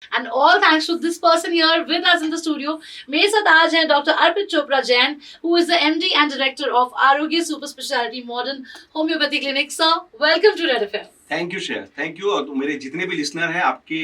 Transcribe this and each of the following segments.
And all thanks to this person here with us in the studio. मेरे साथ आज हैं doctor Arpit Chopra Jain, who is the MD and Director of आरोग्य super speciality modern homeopathy clinic. Sir, welcome to Red FM. Thank you Shreya, thank you. और मेरे जितने भी listener हैं, आपके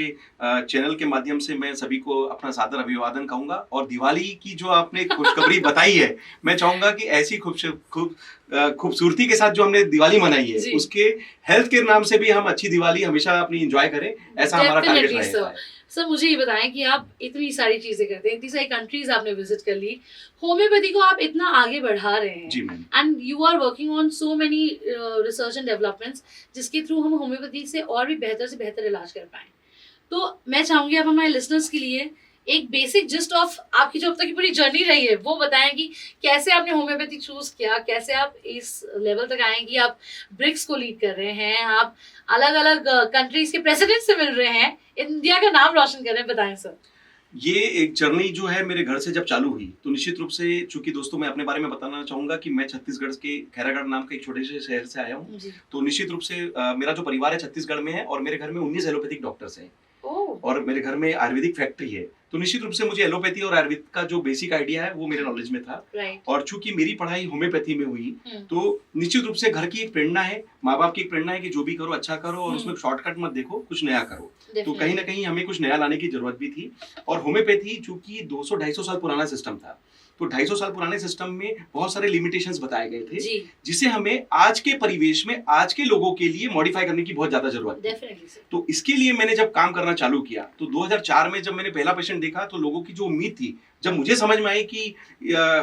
चैनल के माध्यम से मैं सभी को अपना सादर अभिवादन कहूंगा। और दिवाली की जो आपने खुशखबरी बताई है, मैं चाहूंगा कि ऐसी खूबसूरती के साथ जो हमने दिवाली मनाई है, उसके हेल्थ केयर नाम से भी हम अच्छी दिवाली हमेशा अपनी एंजॉय करें, ऐसा हमारा टारगेट रहेगा। सर, मुझे ये बताएं कि आप इतनी सारी चीजें करते हैं, इतनी सारी कंट्रीज आपने विजिट कर ली, होम्योपैथी को आप इतना आगे बढ़ा रहे हैं, जी ma'am, and you are working on so many research and developments जिसके थ्रू हम होम्योपैथी से और भी बेहतर इलाज कर पाएं। तो मैं चाहूंगी आप हमारे लिसनर्स के लिए एक बेसिक जिस्ट ऑफ आपकी जो अब तक की पूरी जर्नी रही है वो बताएं कि कैसे आपने होम्योपैथी चूज किया, कैसे आप इस लेवल तक आए कि आप ब्रिक्स को लीड कर रहे हैं, आप अलग अलग कंट्रीज के प्रेसिडेंट से मिल रहे हैं, इंडिया का नाम रोशन कर रहे हैं। बताएं सर। ये एक जर्नी जो है मेरे घर से जब चालू हुई, तो निश्चित रूप से, चूंकि दोस्तों मैं अपने बारे में बताना चाहूंगा कि मैं छत्तीसगढ़ के खैरागढ़ नाम के एक छोटे से शहर से आया हूँ। तो निश्चित रूप से मेरा जो परिवार है छत्तीसगढ़ में है, और मेरे घर में 19 एलोपैथिक डॉक्टर्स हैं, और मेरे घर में आयुर्वेदिक फैक्ट्री है। तो निश्चित रूप से मुझे एलोपैथी और आयुर्वेद का जो बेसिक आइडिया है वो मेरे नॉलेज में था। और चूंकि मेरी पढ़ाई होम्योपैथी में हुई, तो निश्चित रूप से घर की एक प्रेरणा है, माँ बाप की एक प्रेरणा है कि जो भी करो अच्छा करो, और उसमें शॉर्टकट मत देखो, कुछ नया करो। तो कहीं ना कहीं हमें कुछ नया लाने की जरूरत भी थी। और होम्योपैथी चूंकि 200-250 साल पुराना सिस्टम था, तो 250 साल पुराने सिस्टम में बहुत सारे लिमिटेशंस बताए गए थे, जिसे हमें आज के परिवेश में आज के लोगों के लिए मॉडिफाई करने की बहुत ज्यादा जरूरत है। तो इसके लिए मैंने जब काम करना चालू किया, तो 2004 में जब मैंने पहला पेशेंट देखा, तो लोगों की जो उम्मीद थी, जब मुझे समझ में आई कि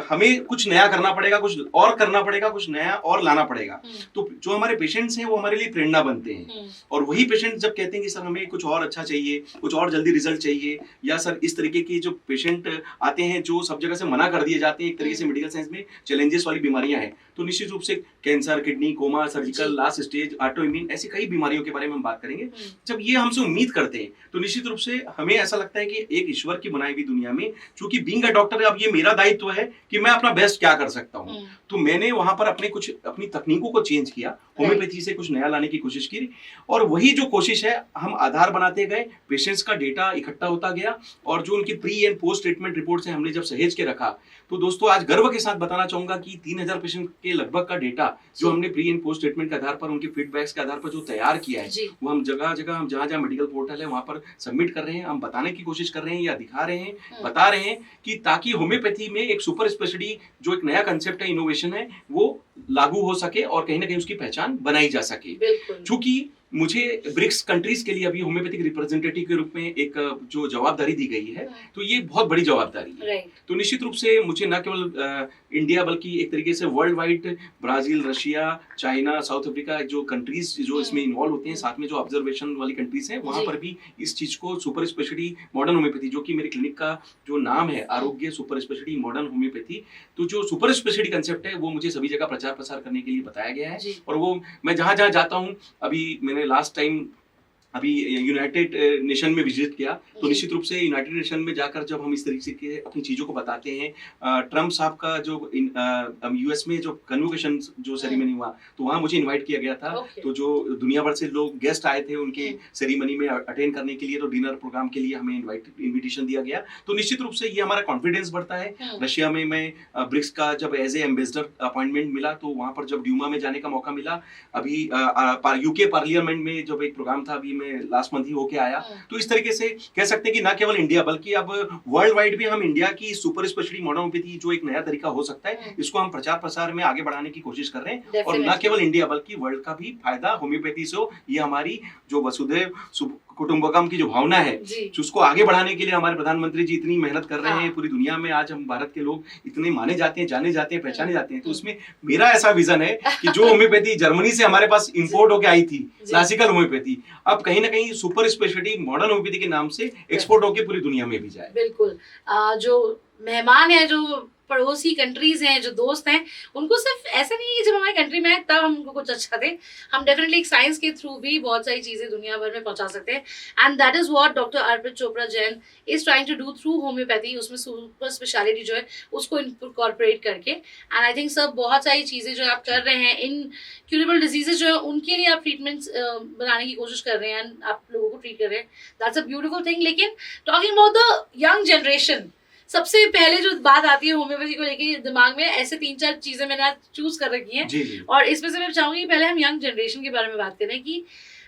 हमें कुछ नया करना पड़ेगा, कुछ और करना पड़ेगा, कुछ नया और लाना पड़ेगा, तो जो हमारे पेशेंट्स हैं वो हमारे लिए प्रेरणा बनते हैं। और वही पेशेंट जब कहते हैं कि सर हमें कुछ और अच्छा चाहिए, कुछ और जल्दी रिजल्ट चाहिए, या सर इस तरीके के जो पेशेंट आते हैं जो सब जगह से मना कर दिए जाते हैं, एक तरीके से मेडिकल साइंस में चैलेंजेस वाली बीमारियां हैं, तो निश्चित रूप से cancer, kidney, coma, surgical, last stage, auto immune, ऐसी कई बीमारियों के बारे में हम बात करेंगे। जब ये हमसे उम्मीद करते हैं, तो निश्चित रूप से हमें ऐसा लगता है कि एक ईश्वर की बनाई हुई दुनिया में, चूंकि बीइंग अ डॉक्टर, अब ये मेरा दायित्व है कि मैं अपना बेस्ट क्या कर सकता हूँ। तो मैंने वहां पर अपनी तकनीकों को चेंज किया, होम्योपैथी से कुछ नया लाने की कोशिश की, और वही जो कोशिश है हम आधार बनाते गए, पेशेंट्स का डेटा इकट्ठा होता गया, और जो उनकी pre and post treatment reports हैं हमने जब सहेज के रखा, तो दोस्तों आज गर्व के साथ बताना चाहूंगा कि 3000 पेशेंट के लगभग का डेटा जो हमने प्री एंड पोस्ट ट्रीटमेंट के आधार पर, उनके फीडबैक्स के आधार पर जो तैयार किया है, वो हम जगह जगह, हम जहां जहां मेडिकल पोर्टल है वहां पर सबमिट कर रहे हैं। हम बताने की कोशिश कर रहे हैं, या दिखा रहे हैं, बता रहे हैं कि ताकि होम्योपैथी में एक सुपर स्पेशलिटी जो एक नया कंसेप्ट है, इनोवेशन है, वो लागू हो सके और कहीं ना कहीं उसकी पहचान बनाई जा सके। चूंकि मुझे ब्रिक्स कंट्रीज के लिए अभी होम्योपैथिक रिप्रेजेंटेटिव के रूप में एक जो जवाबदारी दी गई है, तो ये बहुत बड़ी जवाबदारी है। तो निश्चित रूप से मुझे न केवल इंडिया बल्कि एक तरीके से world wide, Brazil, Russia, China, south Africa, जो कंट्रीज जो इसमें इन्वॉल्व होते हैं, साथ में जो ऑब्जर्वेशन वाली कंट्रीज हैं, वहां पर भी इस चीज को सुपर स्पेशलिटी मॉडर्न होम्योपैथी, जो कि मेरे क्लिनिक का जो नाम है, आरोग्य सुपर स्पेशलिटी मॉडर्न होम्योपैथी, तो जो सुपर स्पेशलिटी कंसेप्ट है वो मुझे सभी जगह प्रचार प्रसार करने के लिए बताया गया है। और वो मैं जहां जहां जाता हूं, अभी मैंने लास्ट टाइम अभी यूनाइटेड नेशन में विजिट किया, तो निश्चित रूप से यूनाइटेड नेशन में जाकर जब हम इस तरीके से अपनी चीजों को बताते हैं, ट्रम्प साहब का जो यूएस में जो कन्वोकेशन जो सेरेमनी हुआ, तो वहां मुझे इनवाइट किया गया था। तो जो दुनिया भर से लोग गेस्ट आए थे उनके सेरेमनी में अटेंड करने के लिए, तो डिनर प्रोग्राम के लिए हमें इन्विटेशन दिया गया। तो निश्चित रूप से ये हमारा कॉन्फिडेंस बढ़ता है। रशिया में मैं ब्रिक्स का जब एज ए एम्बेसडर अपॉइंटमेंट मिला, तो वहां पर जब ड्यूमा में जाने का मौका मिला, अभी यूके पार्लियामेंट में जब एक प्रोग्राम था, अभी लास्ट मंथ ही होके आया, तो इस तरीके से कह सकते हैं कि ना केवल इंडिया बल्कि अब वर्ल्ड वाइड भी हम इंडिया की सुपर स्पेशलिटी मॉडर्न होम्योपैथी जो एक नया तरीका हो सकता है, इसको हम प्रचार प्रसार में आगे बढ़ाने की कोशिश कर रहे हैं। और ना केवल इंडिया बल्कि वर्ल्ड का भी फायदा होम्योपैथी से हो। ये हमारी जो वसुधैव कुटुंबकम की जो भावना है, उसको आगे बढ़ाने के लिए हमारे प्रधानमंत्री जी इतनी मेहनत कर रहे हैं। पूरी दुनिया में आज हम भारत के लोग इतने माने जाते हैं, जाने जाते हैं, पहचाने जाते हैं। तो उसमें मेरा ऐसा विजन है कि जो होम्योपैथी जर्मनी से हमारे पास इंपोर्ट होकर आई थी, क्लासिकल होम्योपैथी, अब कहीं ना कहीं सुपर स्पेशलिटी मॉडर्न होम्योपैथी के नाम से एक्सपोर्ट होकर पूरी दुनिया में भी जाए। बिल्कुल। जो मेहमान है, जो पड़ोसी कंट्रीज हैं, जो दोस्त हैं, उनको सिर्फ ऐसा नहीं है कि जब हमारी कंट्री में है तब हम उनको कुछ अच्छा दें, हम डेफिनेटली एक साइंस के थ्रू भी बहुत सारी चीज़ें दुनिया भर में पहुंचा सकते हैं। And that is what doctor Arpit Chopra Jain is trying to do through homeopathy. उसमें सुपर स्पेशलिटी जो है उसको इनकॉर्पोरेट करके, एंड आई थिंक सब बहुत सारी चीज़ें जो आप कर रहे हैं, इन क्यूरेबल डिजीजेज जो है उनके लिए आप ट्रीटमेंट्स बनाने की कोशिश कर रहे हैं, and आप लोगों को ट्रीट कर रहे हैं, दैट्स अ ब्यूटीफुल थिंग। लेकिन talking about the young generation, सबसे पहले जो बात आती है होम्योपैथी को लेके दिमाग में, ऐसे 3-4 चीजें मैंने आज चूज कर रखी हैं, जी जी। और इसमें से मैं चाहूंगी पहले हम यंग जनरेशन के बारे में बात करें कि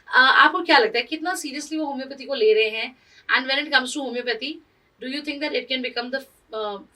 आपको क्या लगता है कितना सीरियसली वो होम्योपैथी को ले रहे हैं, and when it comes to homeopathy, do you think that it can become the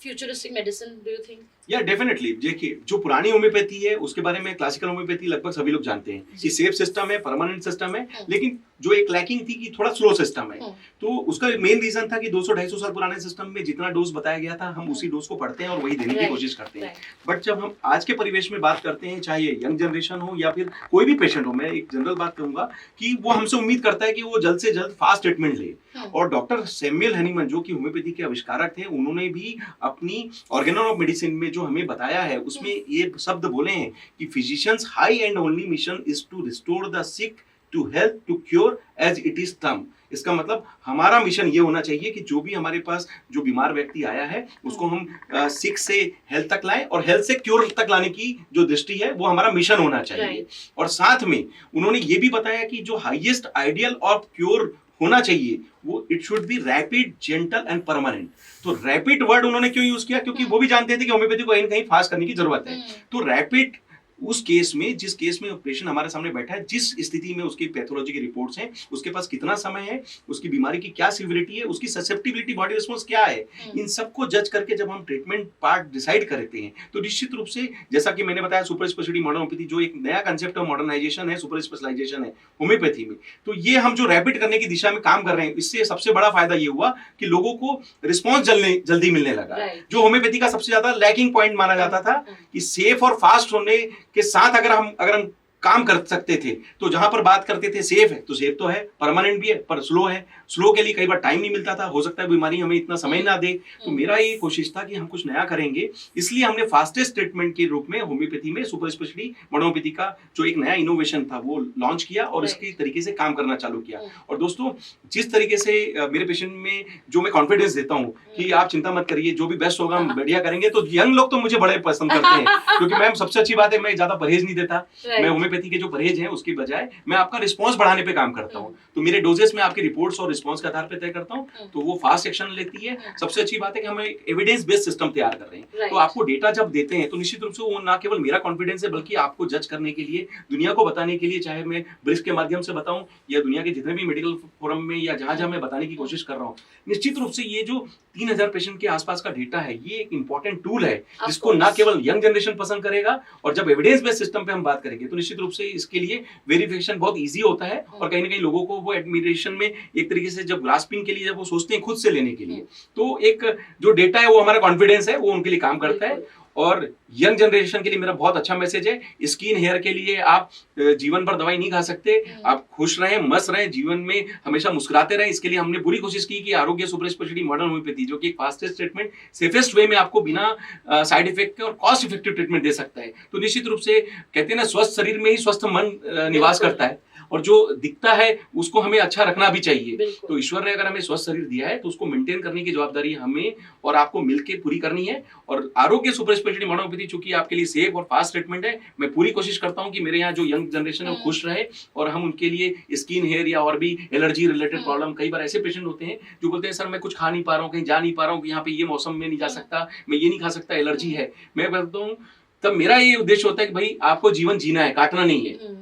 futuristic medicine, do you think? या डेफिनेटली, देखिए जो पुरानी होम्योपैथी है उसके बारे में, क्लासिकल होम्योपैथी लगभग सभी लोग जानते हैं कि सेफ सिस्टम है, परमानेंट सिस्टम है, लेकिन जो एक लैकिंग थी कि थोड़ा स्लो सिस्टम है। तो उसका मेन रीजन था कि 200-250 साल पुराने सिस्टम में जितना डोज बताया गया था हम उसी डोज को पढ़ते हैं और वही देने की कोशिश करते हैं। बट जब हम आज के परिवेश में बात करते हैं, चाहे यंग जनरेशन हो या फिर कोई भी पेशेंट हो, मैं एक जनरल बात कहूंगा कि वो हमसे उम्मीद करता है कि वो जल्द से जल्द फास्ट ट्रीटमेंट ले। और डॉक्टर सैमुअल हनीमन जो कि होम्योपैथी के आविष्कारक थे, उन्होंने भी अपनी ऑर्गेनल ऑफ मेडिसिन में जो हमें बताया है उसमें ये शब्द बोले हैं कि physician's high and only mission is to restore the sick to health to cure as it is term. इसका मतलब हमारा मिशन ये होना चाहिए कि जो भी हमारे पास जो बीमार व्यक्ति आया है उसको हम सिक से हेल्थ तक लाएं, और हेल्थ से क्योर तक लाने की जो दृष्टि है वो हमारा मिशन होना चाहिए। और साथ में उन्होंने ये भी बताया कि जो हाईएस्ट आइडियल ऑफ क्योर होना चाहिए वो it should be rapid, gentle and permanent. तो रैपिड वर्ड उन्होंने क्यों यूज किया? क्योंकि वो भी जानते थे कि होम्योपैथी को कहीं ना कहीं फास्ट करने की जरूरत है। तो रैपिड उस केस में, जिस केस में पेशेंट हमारे सामने बैठा है, जिस स्थिति में उसकी पैथोलॉजी की रिपोर्ट्स हैं, उसके पास कितना समय है, उसकी बीमारी की क्या सिवियरिटी है, उसकी ससेप्टिबिलिटी, बॉडी रिस्पॉन्स क्या है, इन सबको जज करके जब हम ट्रीटमेंट पार्ट डिसाइड करते हैं तो निश्चित रूप से, जैसा कि मैंने बताया, सुपर स्पेशलिटी मॉडर्न होम्योपैथी जो एक नया कंसेप्ट ऑफ मॉडर्नाइजेशन है, सुपर स्पेशलाइजेशन है होम्योपैथी में, तो ये हम जो रैपिड करने की दिशा में काम कर रहे हैं, इससे सबसे बड़ा फायदा ये हुआ कि लोगों को रिस्पॉन्स जल्दी मिलने लगा। जो होम्योपैथी का सबसे ज्यादा लैकिंग पॉइंट माना जाता था कि सेफ और फास्ट होने के साथ अगर हम काम कर सकते थे, तो जहां पर बात करते थे सेफ है तो सेफ तो है, परमानेंट भी है, पर स्लो है, स्लो के लिए कई बार टाइम नहीं मिलता था, हो सकता है बीमारी हमें इतना समय ना दे। तो मेरा ये कोशिश था कि हम कुछ नया करेंगे, इसलिए हमने फास्टेस्ट ट्रीटमेंट के रूप में होम्योपैथी में सुपर स्पेशलिटी होम्योपैथी का जो एक नया इनोवेशन था वो लॉन्च किया और इसके तरीके से काम करना चालू किया। और दोस्तों, जिस तरीके से मेरे पेशेंट में जो मैं कॉन्फिडेंस देता हूँ कि आप चिंता मत करिए, जो भी बेस्ट होगा हम बढ़िया करेंगे, तो यंग लोग तो मुझे बड़े पसंद करते हैं क्योंकि मैम सबसे अच्छी बात है मैं ज्यादा परहेज नहीं देता। मैं होम्योपैथी के जो परहेज हैं उसके बजाय मैं आपका रिस्पांस बढ़ाने पे काम करता हूं। तो मेरे डोजेस में आपकी रिपोर्ट्स और रिस्पांस के आधार पे तय करता हूं, तो वो फास्ट एक्शन लेती है। सबसे अच्छी बात है कि हम एक एविडेंस बेस्ड सिस्टम तैयार कर रहे हैं। तो आपको डेटा जब देते हैं तो निश्चित रूप से वो ना केवल मेरा कॉन्फिडेंस है बल्कि आपको जज करने के लिए, दुनिया को बताने के लिए, चाहे मैं ब्रिज के माध्यम से बताऊं या दुनिया के जितने भी मेडिकल फोरम में या जहां मैं बताने की कोशिश कर रहा हूं, निश्चित रूप से ये जो 3000 पेशेंट के आसपास का डेटा है ये एक इंपॉर्टेंट टूल है जिसको ना केवल यंग जनरेशन पसंद करेगा, और जब एविडेंस बेस्ड सिस्टम पे हम बात करेंगे तो निश्चित रूप से इसके लिए वेरिफिकेशन बहुत इजी होता है। और कहीं ना कहीं लोगों को वो एडमिरेशन में एक तरीके से जब ग्रास्पिंग के लिए जब वो सोचते हैं खुद से लेने के लिए, तो एक जो डेटा है वो हमारा कॉन्फिडेंस है, वो उनके लिए काम करता है। और यंग जनरेशन के लिए मेरा बहुत अच्छा मैसेज है, स्किन हेयर के लिए आप जीवन भर दवाई नहीं खा सकते, आप खुश रहें, मस्त रहें, जीवन में हमेशा मुस्कुराते रहें। इसके लिए हमने पूरी कोशिश की कि आरोग्य सुपर स्पेशलिटी मॉडर्न होम्योपैथी जो कि एक फास्टेस्ट ट्रीटमेंट, सेफेस्ट वे में आपको बिना साइड इफेक्ट के और कॉस्ट इफेक्टिव ट्रीटमेंट दे सकता है। तो निश्चित रूप से कहते हैं ना, स्वस्थ शरीर में ही स्वस्थ मन निवास करता है, और जो दिखता है उसको हमें अच्छा रखना भी चाहिए। तो ईश्वर ने अगर हमें स्वस्थ शरीर दिया है तो उसको मेंटेन करने की जवाबदारी हमें और आपको मिलकर पूरी करनी है। और आरोग्य सुपर स्पेशलिटी मॉडर्न होम्योपैथी चूंकि आपके लिए सेफ और फास्ट ट्रीटमेंट है, मैं पूरी कोशिश करता हूं कि मेरे यहाँ जो यंग जनरेशन है वो खुश रहे, और हम उनके लिए स्किन हेयर या और भी एलर्जी रिलेटेड प्रॉब्लम, कई बार ऐसे पेशेंट होते हैं जो बोलते हैं सर मैं कुछ खा नहीं पा रहा हूँ, कहीं जा नहीं पा रहा हूँ, यहाँ पे ये मौसम में नहीं जा सकता, मैं ये नहीं खा सकता, एलर्जी है। मैं बोलता हूँ तब मेरा ये उद्देश्य होता है कि भाई आपको जीवन जीना है, काटना नहीं है।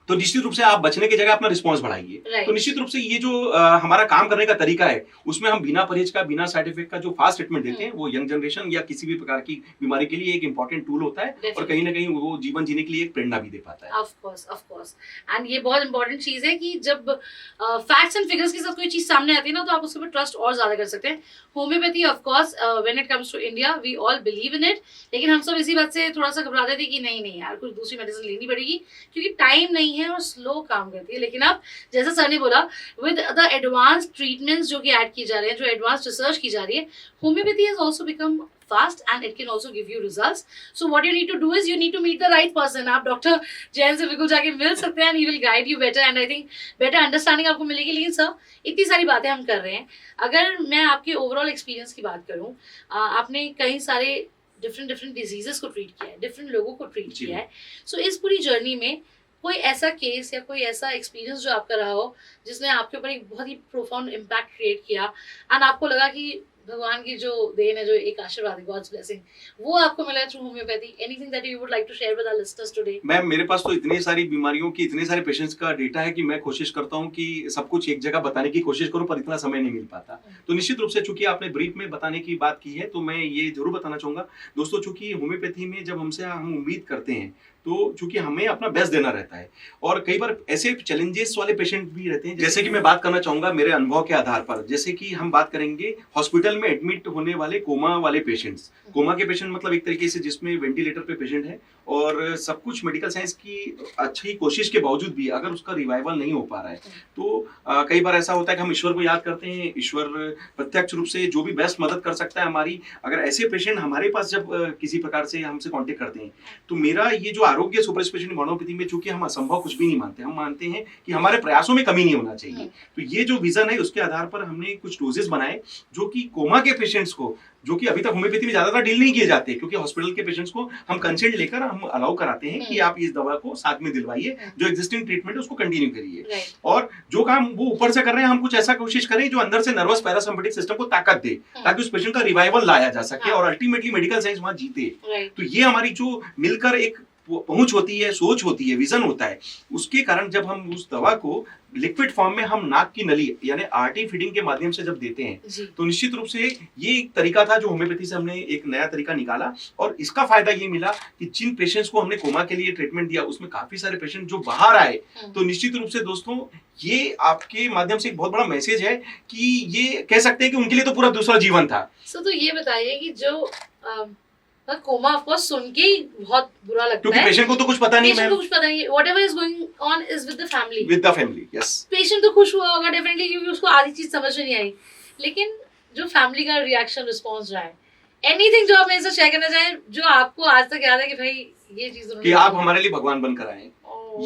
तो निश्चित रूप से आप बचने की जगह अपना रिस्पांस बढ़ाइए। तो निश्चित रूप से ये जो हमारा काम करने का तरीका है उसमें हम बिना परहेज का, बिना साइड इफेक्ट का जो फास्ट ट्रीटमेंट देते हैं वो यंग जनरेशन या किसी भी प्रकार की बीमारी के लिए एक इंपॉर्टेंट टूल होता है, और कहीं ना कहीं वो जीवन जीने के लिए एक प्रेरणा भी दे पाता है। ऑफ कोर्स एंड ये बहुत इंपॉर्टेंट चीज है कि जब फैक्ट्स एंड फिगर्स के साथ कोई चीज सामने आती है ना तो आप उसके ऊपर ट्रस्ट और ज्यादा कर सकते हैं। Homeopathy of course when it comes to India we all believe in it, लेकिन हम सब इसी बात से थोड़ा सा घबराते थे कि नहीं यार कुछ दूसरी मेडिसिन लेनी पड़ेगी क्योंकि टाइम नहीं है और स्लो काम करती है। लेकिन अब जैसा सर ने बोला, विद द एडवांस ट्रीटमेंट्स जो कि ऐड की जा रहे हैं, जो एडवांस रिसर्च की जा रही है, homeopathy has also become fast and it can also give you results. So what you need to do is you need to meet the right person. आप डॉक्टर जैन से बिल्कुल जाके मिल सकते हैं and he will guide you better and I think better understanding आपको मिलेगी. लेकिन sir इतनी सारी बातें हम कर रहे हैं, अगर मैं आपके ओवरऑल एक्सपीरियंस की बात करूं, आपने कई सारे डिफरेंट डिजीजेस को ट्रीट किया है, डिफरेंट लोगों को ट्रीट किया है. सो इस पूरी जर्नी में कोई ऐसा केस या कोई ऐसा एक्सपीरियंस जो आपका रहा हो जिसने आपके ऊपर एक बहुत ही प्रोफाउंड इम्पैक्ट क्रिएट किया एंड आपको लगा कि भगवान की जो देन है, जो एक आशीर्वाद है, गॉड्स ब्लेसिंग, वो आपको मिला through homeopathy. Anything that you would like to share with our listeners today? Ma'am, मेरे पास तो इतनी सारी बीमारियों की, इतने सारे पेशेंट्स का डेटा है कि मैं कोशिश करता हूँ कि सब कुछ एक जगह बताने की कोशिश करूँ, पर इतना समय नहीं मिल पाता. तो निश्चित रूप से चूंकि आपने ब्रीफ में बताने की बात की है, तो मैं ये जरूर बताना चाहूंगा दोस्तों, चूंकि होम्योपैथी में जब हम उम्मीद करते हैं तो चूंकि हमें अपना बेस्ट देना रहता है और कई बार ऐसे चैलेंजेस वाले पेशेंट भी रहते हैं, जैसे कि मैं बात करना चाहूंगा मेरे अनुभव के आधार पर. जैसे कि हम बात करेंगे हॉस्पिटल में एडमिट होने वाले कोमा वाले पेशेंट्स. कोमा के पेशेंट मतलब एक तरीके से जिसमें वेंटिलेटर पे पेशेंट है और सब कुछ मेडिकल साइंस की अच्छी कोशिश के बावजूद भी अगर उसका रिवाइवल नहीं हो पा रहा है, तो कई बार ऐसा होता है कि हम ईश्वर को याद करते हैं. ईश्वर प्रत्यक्ष रूप से जो भी बेस्ट मदद कर सकता है हमारी, अगर ऐसे पेशेंट हमारे पास जब किसी प्रकार से हमसे कांटेक्ट करते हैं, तो मेरा ये जो आरोग्य सुपर स्पेशलिटी होम्योपैथी में चूंकि हम असंभव कुछ भी नहीं मानते, हम मानते हैं कि हमारे प्रयासों में कमी नहीं होना चाहिए. तो ये जो विजन है उसके आधार पर हमने कुछ डोजेस बनाए जो कि कोमा के पेशेंट्स को, जो कि अभी तक होम्योपैथी में ज्यादातर डील नहीं किए जाते, क्योंकि हॉस्पिटल के पेशेंट्स को हम कंसल्ट लेकर हम अलाउ कराते हैं कि आप इस दवा को साथ में दिलवाइए, जो एग्जिस्टिंग ट्रीटमेंट है उसको कंटिन्यू करिए. और जो काम वो ऊपर से कर रहे हैं, हम कुछ ऐसा कोशिश करें जो अंदर से नर्वस पैरासिम्पैथिक सिस्टम को ताकत दे, ताकि उस पेशेंट का रिवाइवल लाया जा सके और अल्टीमेटली मेडिकल साइंस वहां जीते. तो ये हमारी जो मिलकर एक पहुंच होती है, सोच होती है, विजन होता है, उसके कारण जब हम उस दवा को लिक्विड फॉर्म में हम नाक की नली यानी आरटी फीडिंग के माध्यम से जब देते हैं, तो निश्चित रूप से ये एक तरीका था जो होम्योपैथी से हमने एक नया तरीका निकाला. और इसका फायदा ये मिला कि जिन पेशेंट्स को हमने कोमा के लिए ट्रीटमेंट दिया, उसमें काफी सारे पेशेंट जो बाहर आए. तो निश्चित रूप से दोस्तों, ये आपके माध्यम से एक बहुत बड़ा मैसेज है कि ये कह सकते हैं कि उनके लिए तो पूरा दूसरा जीवन था. तो ये बताइए कि जो कोमा ऑफ कोर्स सुन के ही बहुत बुरा लगता है, क्योंकि पेशेंट को तो कुछ पता नहीं, पेशेंट को कुछ पता नहीं, whatever is going on is with the family. Yes, patient तो खुश हुआ होगा डेफिनेटली, क्योंकि उसको आधी चीज समझ में नहीं आई, लेकिन जो फैमिली का रिएक्शन रिस्पांस रहा है, एनीथिंग जो आप मेरे से शेयर करना चाहें जो आपको आज तक याद है कि भाई ये चीज कि आप हमारे लिए भगवान बनकर आए,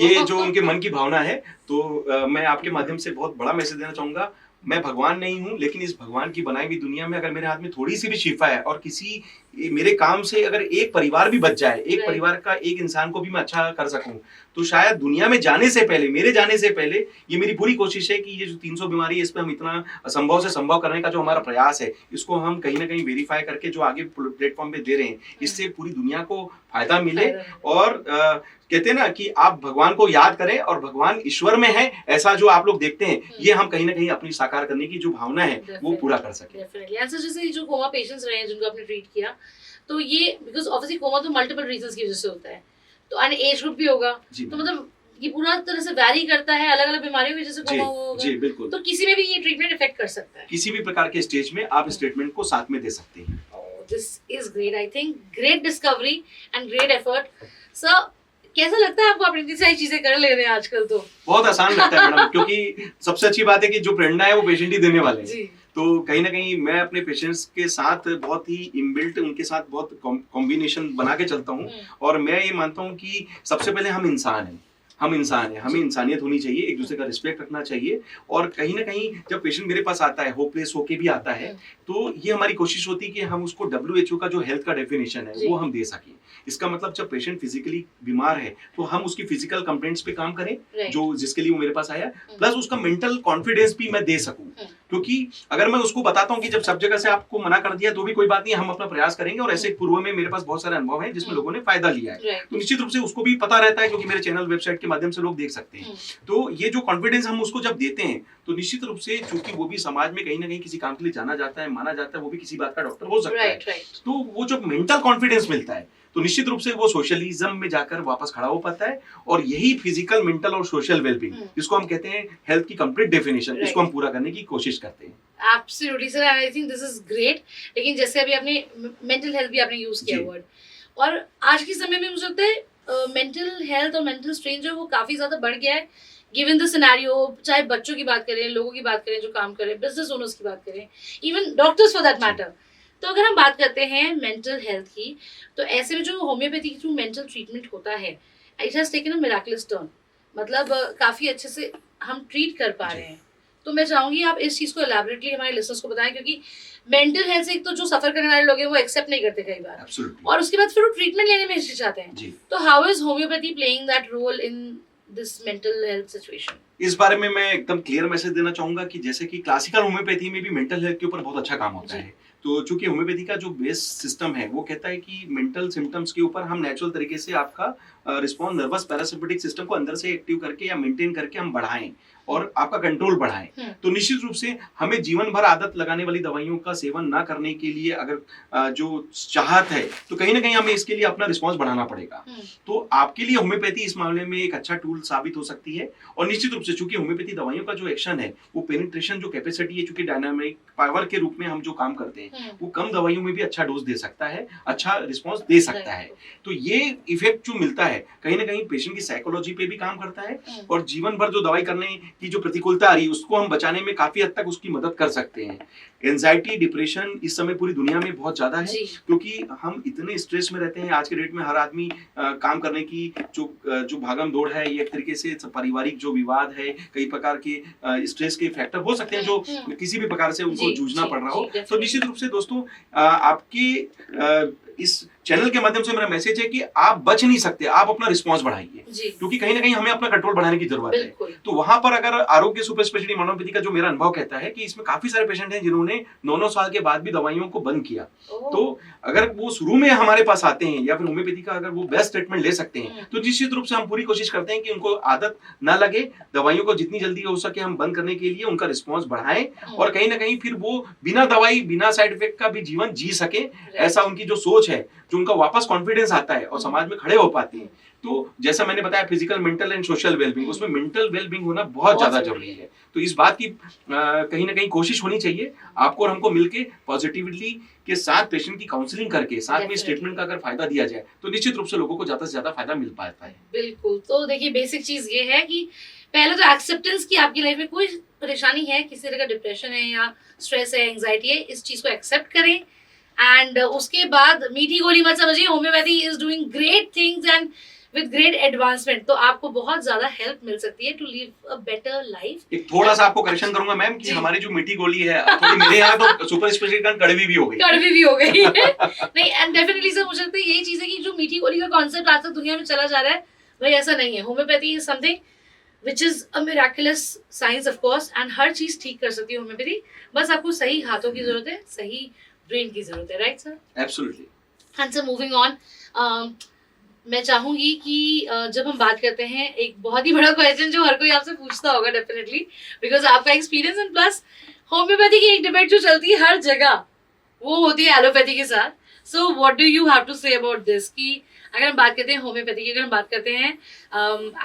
ये जो उनके मन की भावना है. तो मैं आपके माध्यम से बहुत बड़ा मैसेज देना चाहूंगा. मैं भगवान नहीं हूं, लेकिन इस भगवान की बनाई हुई दुनिया में अगर मेरे हाथ में थोड़ी सी भी शिफा है और किसी मेरे काम से अगर एक परिवार भी बच जाए, एक परिवार का एक इंसान को भी मैं अच्छा कर सकूं, तो शायद दुनिया में जाने से पहले, मेरे जाने से पहले, ये मेरी पूरी कोशिश है कि ये जो 300 बीमारी है, इस पे हम इतना असंभव से संभव करने का जो हमारा प्रयास है, इसको हम कहीं ना कहीं वेरीफाई करके जो आगे प्लेटफॉर्म पे दे रहे हैं, इससे पूरी दुनिया को फायदा मिले. और कहते हैं ना कि आप भगवान को याद करें और भगवान ईश्वर में है, ऐसा जो आप लोग देखते हैं, ये हम कहीं ना कहीं अपनी साकार करने की जो भावना है वो पूरा कर सके. डेफिनेटली. ऐसे जैसे जो कोमा पेशेंट्स रहे हैं जिनको आपने ट्रीट किया, तो ये बिकॉज ऑब्वियसली कोमा तो मल्टीपल रीजंस की वजह से होता है, तो एंड एज ग्रुप भी होगा, तो मतलब ये पूरा तरह से वैरी करता है, अलग अलग बीमारियों की वजह से कोमा होगा. जी बिल्कुल. तो किसी में भी ये ट्रीटमेंट इफेक्ट कर सकता है, किसी भी प्रकार के स्टेज में आप इस ट्रीटमेंट को साथ में दे सकते हैं. This is great. I think great discovery and great effort. Sir, कैसा लगता है आपको? आप इतनी सारी चीजें कर ले रहे हैं आजकल. तो बहुत आसान लगता है मैडम, क्योंकि सबसे अच्छी बात है कि जो प्रेरणा है वो पेशेंट ही देने वाले हैं. तो कहीं ना कहीं मैं अपने पेशेंट्स के साथ बहुत ही इनबिल्ट उनके साथ बहुत कॉम्बिनेशन बना के चलता हूँ. और मैं ये मानता हूँ कि सबसे पहले हम इंसान हैं, हमें इंसानियत होनी चाहिए, एक दूसरे का रिस्पेक्ट रखना चाहिए. और कहीं ना कहीं जब पेशेंट मेरे पास आता है, होपलेस होके भी आता है, तो ये हमारी कोशिश होती है कि हम उसको WHO का जो हेल्थ का डेफिनेशन है वो हम दे सकें. इसका मतलब जब पेशेंट फिजिकली बीमार है तो हम उसकी फिजिकल कंप्लेंट्स पे काम करें, जो जिसके लिए वो मेरे पास आया, प्लस उसका मेंटल कॉन्फिडेंस भी मैं दे सकूं. क्योंकि अगर मैं उसको बताता हूँ कि जब सब जगह से आपको मना कर दिया तो भी कोई बात नहीं, हम अपना प्रयास करेंगे. और ऐसे पूर्व में मेरे पास बहुत सारे अनुभव हैं जिसमें लोगों ने फायदा लिया है, तो निश्चित रूप से उसको भी पता रहता है, क्योंकि मेरे चैनल वेबसाइट के माध्यम से लोग देख सकते हैं. तो ये जो कॉन्फिडेंस हम उसको जब देते हैं, तो निश्चित रूप से चूंकि वो भी समाज में कहीं ना कहीं किसी काम के लिए जाना जाता है, माना जाता है, वो भी किसी बात का डॉक्टर हो सकता है. तो वो जो मेंटल कॉन्फिडेंस मिलता है, तो निश्चित रूप से वो सोशलिज्म में जाकर वापस खड़ा हो पाता है. और यही फिजिकल, मेंटल और सोशल वेलबींग, जिसको हम कहते हैं हेल्थ की कंप्लीट डेफिनेशन, इसको हम पूरा करने की कोशिश करते हैं. Absolutely sir, I think this is great. लेकिन जैसे अभी आपने मेंटल हेल्थ भी आपने यूज किया वर्ड, और आज के समय में मुझे लगता है मेंटल हेल्थ और मेंटल स्ट्रेन जो है वो काफी ज्यादा बढ़ गया है, गिवन द सिनेरियो. चाहे बच्चों की बात करें, लोगों की बात करें जो काम कर रहे हैं, बिजनेस ओनर्स की बात करें, even doctors for that matter. तो अगर हम बात करते हैं मेंटल हेल्थ की, तो ऐसे में जो होम्योपैथी के थ्रू मेंटल ट्रीटमेंट होता है, it has taken a miraculous turn. मतलब काफी अच्छे से हम ट्रीट कर पा रहे हैं। तो मैं चाहूंगी आप इस चीज को एलैबोरेटली हमारे लिसनर्स को बताएं, क्योंकि मेंटल हेल्थ से एक तो जो सफर करने वाले लोग हैं वो एक्सेप्ट नहीं करते कई बार, Absolutely. और उसके बाद फिर वो ट्रीटमेंट लेने में हिचकिचाते हैं। जी। तो how is homeopathy playing that role in this mental health situation? इस बारे में मैं एकदम क्लियर मैसेज देना चाहूंगा कि जैसे कि क्लासिकल होम्योपैथी में भी मेंटल हेल्थ के ऊपर बहुत अच्छा काम होता है। तो चूंकि होम्योपैथी का जो बेस सिस्टम है वो कहता है कि मेंटल सिम्टम्स के ऊपर हम नेचुरल तरीके से आपका रिस्पॉन्स नर्वस पैरासिम्पैथिक सिस्टम को अंदर से एक्टिव करके या मेंटेन करके हम बढ़ाएं और आपका कंट्रोल बढ़ाएं। तो निश्चित रूप से हमें जीवन भर आदत लगाने वाली दवाइयों का सेवन ना करने के लिए अगर जो चाहत है तो कहीं ना कहीं हमें इसके लिए अपना रिस्पॉन्स बढ़ाना पड़ेगा। तो आपके लिए होम्योपैथी इस मामले में एक अच्छा टूल साबित हो सकती है। और निश्चित रूप से चूंकि होम्योपैथी दवाइयों का जो एक्शन है वो पेनिट्रेशन जो कैपेसिटी है, चूंकि डायनामिक पावर के रूप में हम जो काम करते हैं वो कम दवाइयों में भी अच्छा डोज दे सकता है, अच्छा रिस्पॉन्स दे सकता है। तो ये इफेक्ट जो मिलता है कहीं ना कहीं पेशेंट की साइकोलॉजी पे भी काम करता है और जीवन भर जो दवाई करने की जो प्रतिकूलता आ रही है उसको हम बचाने में काफी हद तक उसकी मदद कर सकते हैं। एंजाइटी डिप्रेशन इस समय पूरी दुनिया में बहुत ज्यादा है क्योंकि हम इतने स्ट्रेस में रहते हैं। आज के डेट में हर आदमी काम करने की जो भागम दौड़ है, ये एक तरीके से पारिवारिक जो विवाद है, कई प्रकार के स्ट्रेस के फैक्टर हो सकते हैं जो किसी भी प्रकार से उनको जूझना पड़ रहा हो। तो निश्चित रूप से दोस्तों आपके इस चैनल के माध्यम से मेरा मैसेज है कि आप बच नहीं सकते, आप अपना रिस्पांस बढ़ाइए क्योंकि कहीं ना कहीं हमें अपना कंट्रोल बढ़ाने की जरूरत है। तो वहां पर अगर आरोग्य सुपर स्पेशलिटी होम्योपैथी का जो मेरा अनुभव कहता है कि इसमें काफी सारे पेशेंट हैं जिन्होंने 9-9 साल के बाद भी दवाइयों को बंद किया। तो अगर वो शुरू में हमारे पास आते हैं या फिर होम्योपैथी का अगर वो बेस्ट ट्रीटमेंट ले सकते हैं तो निश्चित रूप से हम पूरी कोशिश करते हैं कि उनको आदत ना लगे, दवाइयों को जितनी जल्दी हो सके हम बंद करने के लिए उनका रिस्पॉन्स बढ़ाएं और कहीं ना कहीं फिर वो बिना दवाई बिना साइड इफेक्ट का भी जीवन जी सके। ऐसा उनकी जो सोच है, जो उनका वापस कॉन्फिडेंस आता है और समाज में खड़े हो पाते हैं। तो जैसा मैंने बताया physical, mental and social wellbeing, उसमें मेंटल वेलबींग होना बहुत ज्यादा जरूरी है। तो इस बात की कहीं ना कहीं कोशिश होनी चाहिए आपको और हमको मिलके पॉजिटिविटी के साथ पेशेंट की काउंसलिंग करके साथ में स्टेटमेंट का अगर फायदा दिया जाए तो निश्चित रूप से लोगों को ज्यादा से ज्यादा फायदा मिल पाता है। बिल्कुल। तो देखिए बेसिक चीज ये है कि पहले तो एक्सेप्टेंस की आपकी लाइफ में कोई परेशानी है, किसी तरह का डिप्रेशन है या स्ट्रेस है, एंजाइटी है, इस चीज को एक्सेप्ट करें एंड उसके बाद मीठी गोली मत समझिए। Homeopathy is doing great things and with great advancement, तो आपको बहुत ज्यादा हेल्प मिल सकती है to live a better life. एक थोड़ा सा आपको करेक्शन करूंगा मैम कि हमारी जो मीठी गोली है थोड़ी मेरे यहाँ तो सुपर स्पेशलिटी कड़वी भी हो गई नहीं, एंड डेफिनेटली सर मुझे लगता है यही चीज है कि जो मीठी गोली का कॉन्सेप्ट आज तक दुनिया में चला जा रहा है भाई ऐसा नहीं है। Homeopathy is something which is a miraculous science of course and हर चीज ठीक कर सकती है होम्योपैथी। बस आपको सही हाथों की जरूरत है, सही ब्रेन की जरूरत है, राइट सर? एब्सोल्युटली। हाँ सर, मूविंग ऑन, मैं चाहूंगी कि जब हम बात करते हैं एक बहुत ही बड़ा क्वेश्चन जो हर कोई आपसे पूछता होगा डेफिनेटली बिकॉज आपका एक्सपीरियंस एंड प्लस होम्योपैथी की एक डिबेट जो चलती है हर जगह वो होती है एलोपैथी के साथ। So what do you have to say about this कि अगर हम बात करते हैं होम्योपैथी की, अगर हम बात करते हैं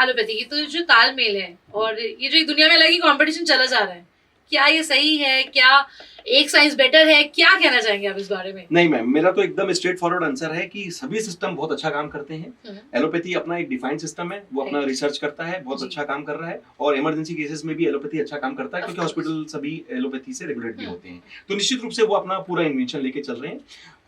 एलोपैथी की, तो जो तालमेल है और ये जो एक दुनिया में अलग ही कॉम्पिटिशन चला जा रहा है, क्या ये सही है? क्या एक साइंस बेटर है? क्या कहना चाहेंगे आप इस बारे में? नहीं मैम, मेरा तो एकदम स्ट्रेट फॉरवर्ड आंसर है कि सभी सिस्टम बहुत अच्छा काम करते हैं। एलोपैथी अपना एक डिफाइंड सिस्टम है, वो अपना रिसर्च करता है, बहुत अच्छा काम कर रहा है और इमरजेंसी केसेस में भी एलोपैथी अच्छा काम करता है क्योंकि हॉस्पिटल सभी एलोपैथी से रेगुलेट भी होते हैं। तो निश्चित रूप से वो अपना पूरा इन्वेंशन लेके चल रहे हैं।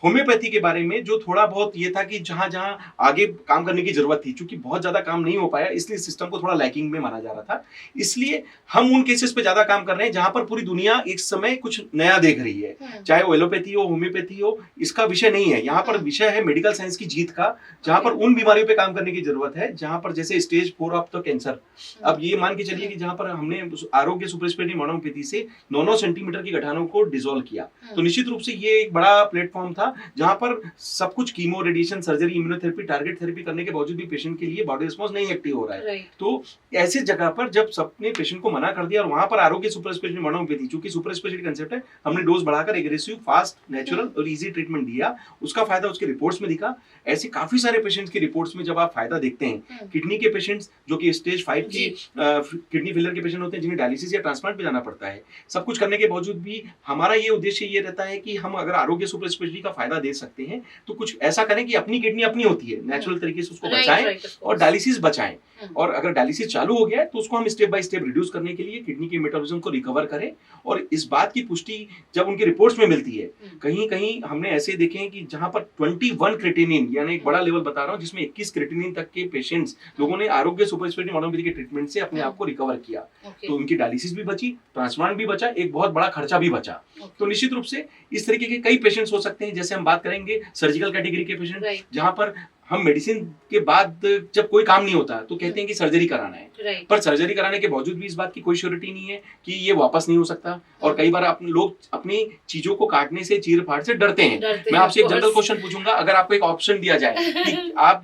होम्योपैथी के बारे में जो थोड़ा बहुत ये था कि जहां जहां आगे काम करने की जरूरत थी, क्योंकि बहुत ज्यादा काम नहीं हो पाया इसलिए सिस्टम को थोड़ा लैकिंग में माना जा रहा था। इसलिए हम उन केसेस पे ज्यादा काम कर रहे हैं जहां पर पूरी दुनिया एक समय कुछ नया देख रही है, चाहे वो एलोपैथी हो, होम्योपैथी हो, इसका विषय नहीं है। यहाँ पर विषय है मेडिकल साइंस की जीत का, जहां पर उन बीमारियों पे काम करने की जरूरत है जहां पर जैसे स्टेज 4 ऑफ द कैंसर। अब ये मान के चलिए कि जहां पर हमने आरोग्य सुपर स्पेशलिटी होम्योपैथी से 9-9 सेंटीमीटर की गठानों को डिसॉल्व किया, तो निश्चित रूप से ये एक बड़ा प्लेटफॉर्म था जहां पर सब कुछ chemo, radiation, surgery, immunotherapy, target therapy करने के बावजूद भी पेशेंट के लिए बॉडी रिस्पांस नहीं एक्टिव हो रहा है। तो ऐसे जगह पर जब सबने पेशेंट को मना कर दिया और वहां पर आरोग्य सुपर स्पेशलिटी होम्योपैथी, चूंकि सुपर स्पेशलिटी कंसेप्ट है, हमने डोज बढ़ाकर एग्रेसिव, फास्ट, नेचुरल और इजी ट्रीटमेंट दिया। उसका फायदा उसके रिपोर्ट्स में दिखा। ऐसे काफी सारे पेशेंट्स की रिपोर्ट्स में जब आप फायदा देखते हैं, किडनी के पेशेंट्स जो कि स्टेज 5 की किडनी फेलियर के पेशेंट होते हैं जिन्हें डायलिसिस या ट्रांसप्लांट पे जाना पड़ता है, सब कुछ करने के बावजूद भी हमारा ये उद्देश्य ये रहता है कि हम अगर आरोग्य सुपर स्पेशलिटी का फायदा दे सकते हैं तो कुछ ऐसा करें कि अपनी किडनी अपनी होती है, नेचुरल तरीके से उसको बचाएं और डायलिसिस बचाएं। और अगर डायलिसिस चालू हो गया है तो उसको हम स्टेप बाय स्टेप रिड्यूस करने के लिए किडनी के मेटाबॉलिज्म को रिकवर करें। और इस बात की पुष्टि होम्योपैथी जब उनकी रिपोर्ट्स में मिलती है, कहीं कहीं हमने ऐसे देखे हैं कि जहां पर 21 क्रिएटिनिन, यानी एक बड़ा लेवल बता रहा हूँ, जिसमें 21 क्रिएटिनिन तक के पेशेंट्स लोगों ने आरोग्य सुपर स्पेशलिटी होम्योपैथी के ट्रीटमेंट से अपने आप को रिकवर किया। तो उनकी डायलिसिस भी बची, ट्रांसप्लांट भी बचा, एक बहुत बड़ा खर्चा भी बचा। तो निश्चित रूप से इस तरीके के कई पेशेंट्स हो सकते हैं। जैसे हम बात करेंगे सर्जिकल कैटेगरी के पेशेंट, जहां पर हम मेडिसिन के बाद जब कोई काम नहीं होता तो कहते हैं कि सर्जरी कराना है, पर सर्जरी कराने के बावजूद भी इस बात की कोई श्योरिटी नहीं है कि ये वापस नहीं हो सकता। और कई बार लोग अपनी चीजों को काटने से, चीर फाड़ से डरते हैं। मैं आपसे एक जनरल क्वेश्चन पूछूंगा, अगर आपको एक ऑप्शन दिया जाए कि आप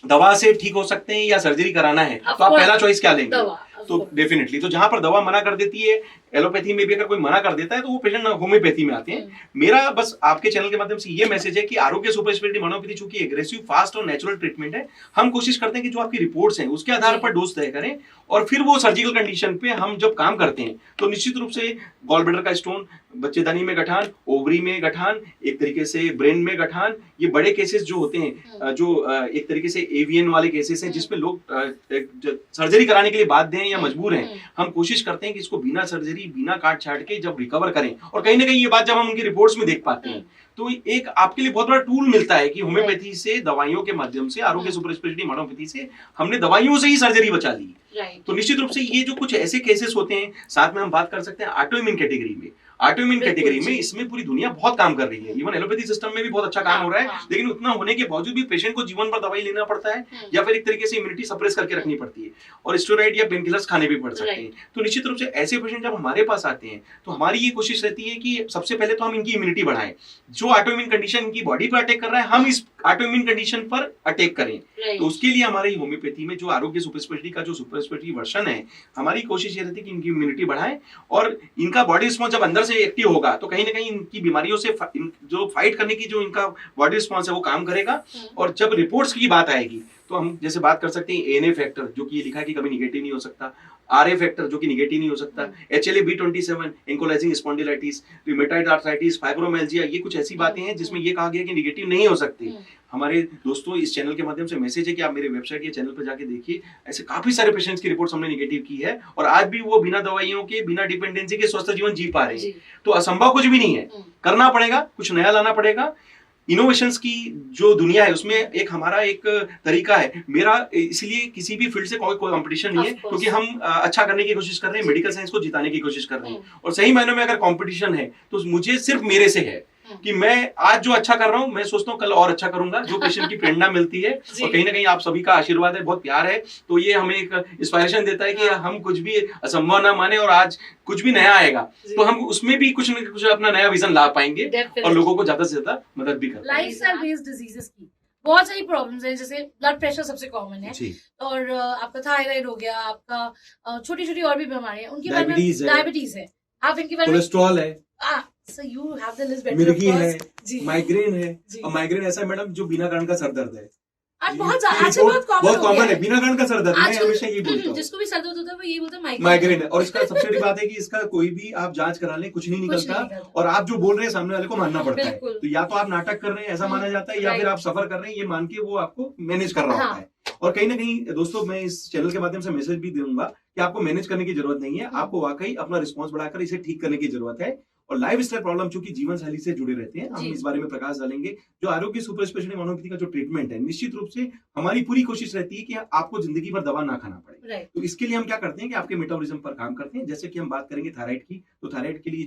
दवा से ठीक हो सकते हैं या सर्जरी कराना है, तो आप पहला चॉइस क्या लेंगे? तो डेफिनेटली, तो जहां पर दवा मना कर देती है, एलोपैथी में भी अगर कोई मना कर देता है, तो वो पेशेंट होम्योपैथी में आते हैं। मेरा बस आपके चैनल के माध्यम से ये मैसेज है कि आरोग्य सुपर स्पेशलिटी होम्योपैथी चूंकि एग्रेसिव, फास्ट और नेचुरल ट्रीटमेंट है, हम कोशिश करते हैं कि जो आपकी रिपोर्ट्स हैं उसके आधार पर डोज तय करें, और फिर वो सर्जिकल कंडीशन पे हम जब काम करते हैं तो निश्चित रूप से गॉल ब्लैडर का स्टोन, बच्चेदानी में गठान, ओवरी में गठान, एक तरीके से ब्रेन में गठान, ये बड़े केसेस जो होते हैं, जो एक तरीके से एवीएन वाले केसेस हैं जिसमें लोग सर्जरी कराने के लिए बाध्य हैं या मजबूर हैं, हम कोशिश करते हैं कि इसको बिना सर्जरी, बिना काट छाट के जब रिकवर करें। और कहीं ना कहीं ये बात जब हम उनकी रिपोर्ट्स में देख पाते हैं तो एक आपके लिए बहुत बड़ा टूल मिलता है कि होम्योपैथी से, दवाइयों के माध्यम से, आरोग्य सुपर स्पेशलिटी होम्योपैथी से हमने दवाइयों से ही सर्जरी बचा ली। तो निश्चित रूप से ये जो कुछ ऐसे केसेस होते हैं, साथ में हम बात कर सकते हैं ऑटोइम्यून कैटेगरी में। ऑटोइम्यून कैटेगरी में इसमें पूरी दुनिया बहुत काम कर रही है, इवन एलोपैथी सिस्टम में भी बहुत अच्छा काम हो रहा है, लेकिन उतना होने के बावजूद भी पेशेंट को जीवन भर दवाई लेना पड़ता है, या फिर एक तरीके से इम्यूनिटी सप्रेस करके रखनी पड़ती है, और स्टेरॉइड या पेन किलर्स खाने भी पड़ सकते हैं। तो निश्चित रूप से ऐसे पेशेंट जब हमारे पास आते हैं तो हमारी ये कोशिश रहती है कि सबसे पहले तो हम इनकी इम्यूनिटी बढ़ाएं। जो ऑटोइम्यून कंडीशन इनकी बॉडी पर अटैक कर रहा है, हम इस ऑटोइम्यून कंडीशन पर अटैक करें। तो उसके लिए हमारी होम्योपैथी में जो आरोग्य सुपर स्पेशलिटी का जो सुपर स्पेशलिटी वर्जन है, हमारी कोशिश ये रहती है कि इनकी इम्यूनिटी बढ़ाएं, और इनका बॉडी रिस्पॉन्स जब अंदर से एक्टिव होगा तो कहीं ना कहीं इनकी बीमारियों से जो फाइट करने की जो इनका बॉडी रिस्पॉन्स है वो काम करेगा। और जब रिपोर्ट्स की बात आएगी तो हम जैसे बात कर सकते हैं एनए फैक्टर, जो कि ये लिखा है कि कभी निगेटिव नहीं हो सकता, आरए फैक्टर जो कि निगेटिव नहीं हो सकता, HLA-B27, ankylosing spondylitis, rheumatoid arthritis, fibromyalgia, ये कुछ ऐसी बातें हैं जिसमें ये कहा गया कि निगेटिव नहीं हो सकती। हमारे दोस्तों, इस चैनल के माध्यम से मैसेज है कि आप मेरे वेबसाइट या चैनल पर जाके देखिए, ऐसे काफी सारे पेशेंट्स की रिपोर्ट्स हमने निगेटिव की है, और आज भी वो बिना दवाइयों के, बिना डिपेंडेंसी के स्वस्थ जीवन जी पा रहे हैं। तो असंभव कुछ भी नहीं है, करना पड़ेगा, कुछ नया लाना पड़ेगा। इनोवेशंस की जो दुनिया है उसमें एक हमारा एक तरीका है मेरा, इसलिए किसी भी फील्ड से कोई कंपटीशन नहीं है, क्योंकि हम अच्छा करने की कोशिश कर रहे हैं, मेडिकल साइंस को जिताने की कोशिश कर रहे हैं। और सही मायनों में अगर कंपटीशन है तो मुझे सिर्फ मेरे से है कि मैं आज जो अच्छा कर रहा हूं, मैं सोचता हूं कल और अच्छा करूंगा, जो पेशेंट की प्रेरणा मिलती है। और कहीं ना कहीं आप सभी का आशीर्वाद है, बहुत प्यार है, तो ये हमें एक इंस्पायरेशन देता है कि हम कुछ भी असंभव ना माने, और आज कुछ भी नया आएगा तो हम उसमें भी कुछ न कुछ अपना नया विजन ला पाएंगे, और लोगों को ज्यादा से ज्यादा मदद भी कर पाएंगे। लाइफस्टाइल बेस्ड डिजीजेस की बहुत सारी प्रॉब्लम्स हैं, जैसे ब्लड प्रेशर सबसे कॉमन है, और आपका थायराइड हो गया, आपका छोटी छोटी और भी बीमारियां, उनके बारे में डायबिटीज है, आप इनके बारे में, कोलेस्ट्रॉल है, so you have the list better, मिर्गी है, माइग्रेन है। और माइग्रेन ऐसा है मैडम जो बिना कारण का सर दर्द है, बहुत कॉमन है, बिना कारण का सर दर्द। मैं हमेशा ये बोलता हूँ, जिसको भी सर दर्द होता है वो यही बोलता है माइग्रेन है। और इसका सबसे बड़ी बात है कि इसका कोई भी आप जांच करा लें, कुछ नहीं निकलता, और आप जो बोल रहे हैं सामने वाले को मानना पड़ता है। तो या तो आप नाटक कर रहे हैं ऐसा माना जाता है, या फिर आप सफर कर रहे हैं ये मान के वो आपको मैनेज कर रहा होता है। और कहीं ना कहीं दोस्तों, मैं इस चैनल के माध्यम से मैसेज भी दूंगा कि आपको मैनेज करने की जरूरत नहीं है, आपको वाकई अपना रिस्पॉन्स बढ़ाकर इसे ठीक करने की जरूरत है। और लाइफ स्टाइल प्रॉब्लम चूंकि जीवन शैली से जुड़े रहते हैं, हम इस बारे में प्रकाश डालेंगे। जो आरोग्य सुपर स्पेशलिटी होम्योपैथी का जो ट्रीटमेंट है, निश्चित रूप से हमारी पूरी कोशिश रहती है कि आपको जिंदगी भर दवा ना खाना पड़े। तो इसके लिए हम क्या करते हैं कि आपके मेटाबॉलिज्म पर काम करते हैं। जैसे कि हम बात करेंगे थायराइड की, तो थायराइड के लिए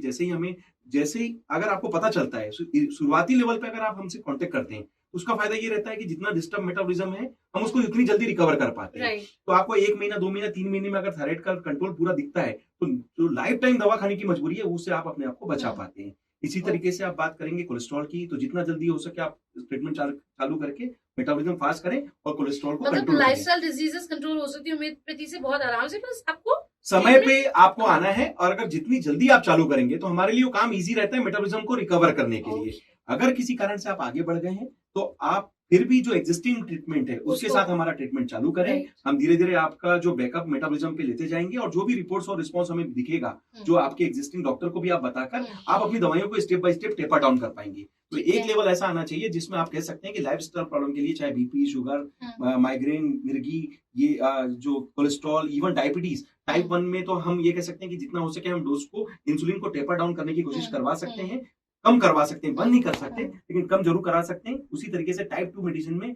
जैसे ही अगर आपको पता चलता है, शुरुआती लेवल पे अगर आप हमसे कांटेक्ट करते हैं, उसका फायदा ये रहता है कि जितना डिस्टर्ब मेटाबॉलिज्म है हम उसको इतनी जल्दी रिकवर कर पाते हैं। तो आपको 1 महीना, 2 महीना, 3 महीने में अगर थायराइड का कंट्रोल पूरा दिखता है, तो जो लाइफ टाइम दवा खाने की मजबूरी है उससे आप अपने आप को बचा पाते हैं। इसी तरीके से आप बात करेंगे कोलेस्ट्रॉल की, तो जितना जल्दी हो सके आप ट्रीटमेंट चालू करके मेटाबॉलिज्म फास्ट करें और कोलेस्ट्रॉल को कंट्रोल करें। लाइफस्टाइल डिजीजेस कंट्रोल हो सकती है होम्योपैथी से बहुत आराम से, बस आपको समय पे आपको आना है, और अगर जितनी जल्दी आप चालू करेंगे तो हमारे लिए वो काम इजी रहता है मेटाबॉलिज्म को रिकवर करने के लिए। अगर किसी कारण से आप आगे बढ़ गए हैं तो आप फिर भी जो एग्जिस्टिंग ट्रीटमेंट है उसके साथ हमारा ट्रीटमेंट चालू करें। हम धीरे धीरे आपका जो बैकअप मेटाबॉलिज्म पे लेते जाएंगे और जो भी रिपोर्ट्स और रिस्पॉन्स हमें दिखेगा, जो आपके एग्जिस्टिंग डॉक्टर को भी आप बताकर आप अपनी दवाइयों को step by step taper down कर पाएंगे। तो एक लेवल ऐसा आना चाहिए जिसमें आप कह सकते हैं कि लाइफस्टाइल प्रॉब्लम के लिए, चाहे बीपी, शुगर, माइग्रेन, मिर्गी, ये जो कोलेस्ट्रॉल, इवन डायबिटीज टाइप 1 में, तो हम ये कह सकते हैं कि जितना हो सके हम डोज को, इंसुलिन को टेपर डाउन करने की कोशिश करवा सकते हैं, कम करवा सकते हैं, बंद नहीं कर सकते लेकिन कम जरूर करा सकते हैं। उसी तरीके से टाइप 2 मेडिसिन में